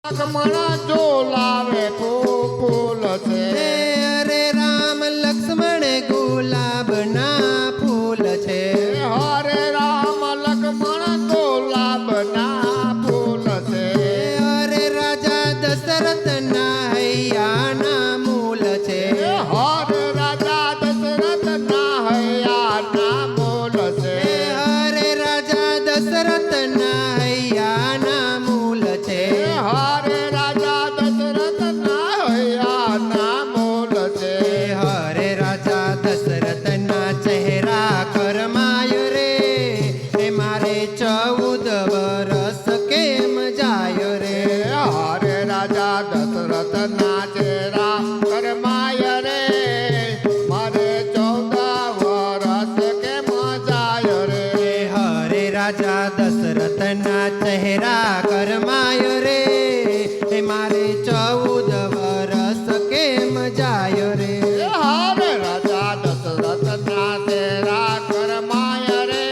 લક્ષ્મણ ઝોલાવે ફૂલ છે. અરે રામ લક્ષ્મણ ગુલાબના ફૂલ છે. હરે રામ લક્ષ્મણ ગુલાબના ફૂલ છે. અરે રાજા દશરથના હૈયાના મૂલ છે. હરે રાજા દશરથના હૈયાના મૂલ છે. હરે રાજા દશરથના હૈયાના મૂલ છે. હરે રાજા દશરથના હૈયાના મૂલ છે. હરે રાજા દશરથના ચહેરા કરમાય રે એ મારે 14 વરસ કેમ જાય રે. હરે રાજા દશરથના ચહેરા કરમાય રે મારે 14 વરસ કેમ જાય રે. હરે રાજા દશરથના ચહેરા કરમાય રે એ મારે 14 વરસ કેમ જાય રે. હરે રાજા દશરથના ચહેરા કરમાય રે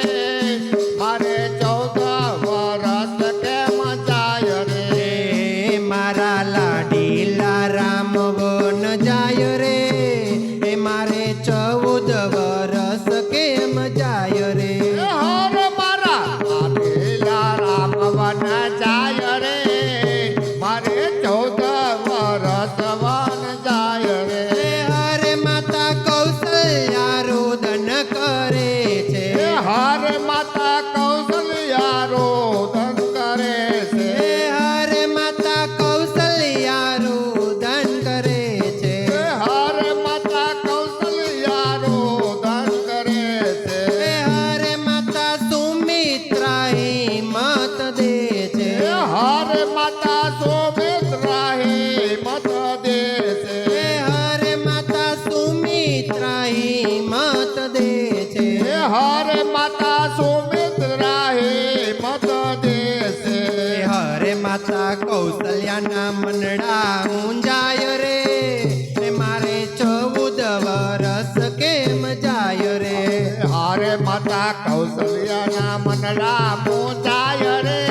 મારે 14 વરસ કેમ જાય રે. મારા લાડીલા રામ વન જાય રે એ મારે 14 વરસ કેમ જાય રે. હરે મારા લાડીલા રામ વન જાય રે મારે 14 વરસ વન જાય રે. હરે માતા કૌશલ્યા રોદન કરે છે. હરે માતા કૌશલ્યા રોદન કરે છે. હરે માતા કૌશલ્યા રોદન કરે છે. હરે માતા કૌશલ્યા રોદન કરે છે. હરે માતા સુમિત્રા હિંમત દે છે. હરે માતા સુમિત્રા હિંમત દે છે. હરે માતા સુમિત્રા હિંમત દે છે. હરે માતા સુમિત્રા હિંમત દે છે. હરે માતા કૌશલ્યાના મનડા ઊંઝાય રે એ મારે 14 વરસ કેમ જાય રે. હરે માતા કૌશલ્યાના મનડા મોજાય રે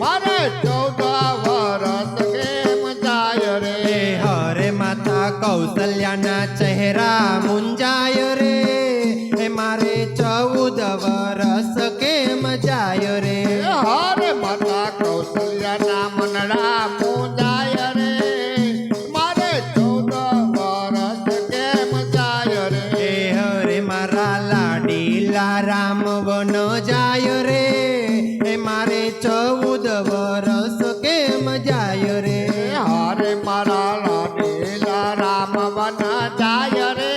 મારે 14 વરસ કેમ જાય રે. હરે માતા કૌશલ્યાના ચહેરા મુંજાય રે એ મારે 14 વરસ કેમ જાય રે. હરે માતા કૌશલ્યાના મનડા મોજાય રે મારે 14 વરસ કેમ જાય રે. હરે મારા લાડીલા રામ વન જાય રે એ મારે 14 વરસ કેમ જાય રે. હરે મારા લાડીલા રામ વન જાય રે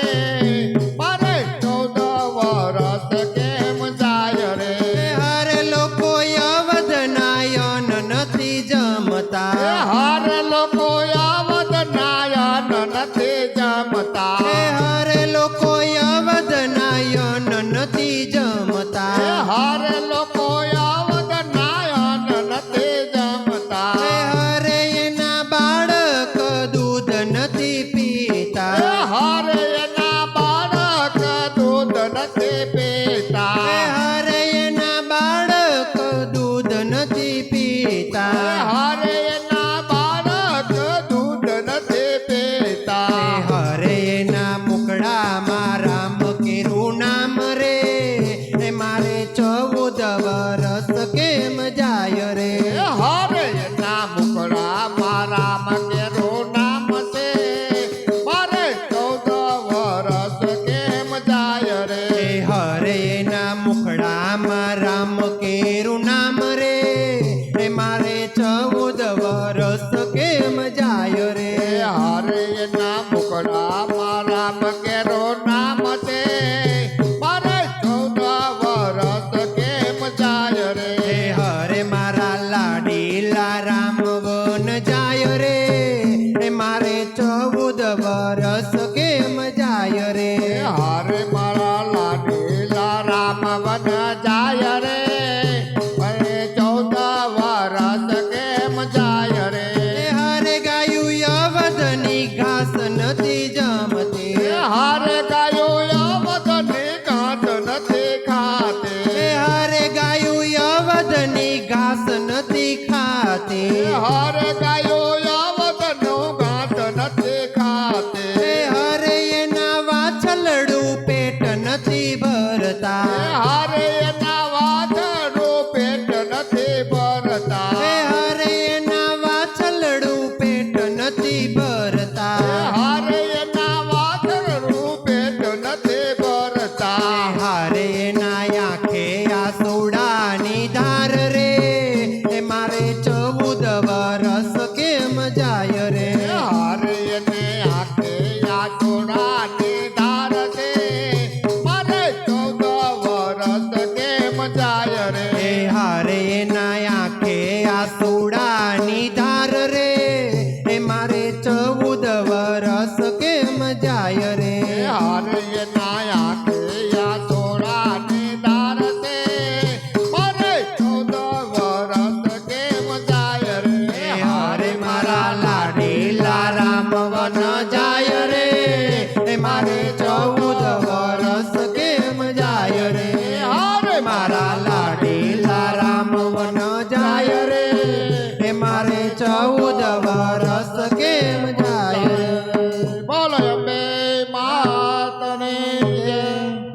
મારે 14 વરસ કેમ જાય રે. હરે લોકો અવધનાયન નથી જમતા. હરે લોકો અવધનાયન નથી જમતા. હરે લોકો અવધનાયન નથી જમતા. હરે લોકો અવધનાયન નથી જમતા. હરે એના બાળક દૂધ નથી પીતા. હરે એના બાળક દૂધ નથી પીતા. હરે એના બાળક દૂધ નથી પીતા. હરે એના બાળક દૂધ નથી પીતા. હરે એના મુકડામાં રામ કેરું નામ રે એ મારે 14 વરસ કેમ જાય રે. હરે એના મુકડામાં રામ કેરું નામ છે મારે 14 વરસ કેમ જાય રે. હરે એના મુખડામાં રામ કેરું નામ રે એ મારે 14 વરસ કેમ જાય રે. હરે એના મુકડામાં રામ કેરું નામ છે મારે 14 વરસ કેમ જાય રે. હરે મારા લાડીલા રામ વન જાય રે એ મારે 14 વરસ કેમ જાય રે. હરે મારા લાડીલા રામ વન જાય રે મારે 14 વરસ કેમ જાય રે. હરે ગાયું અવધની ઘાસ નથી જમતી. હરે ગાયું અવધની ઘાસ નથી ખાતી. હરે ગાયું અવધની ઘાસ નથી ખાતી. હરે ગાયો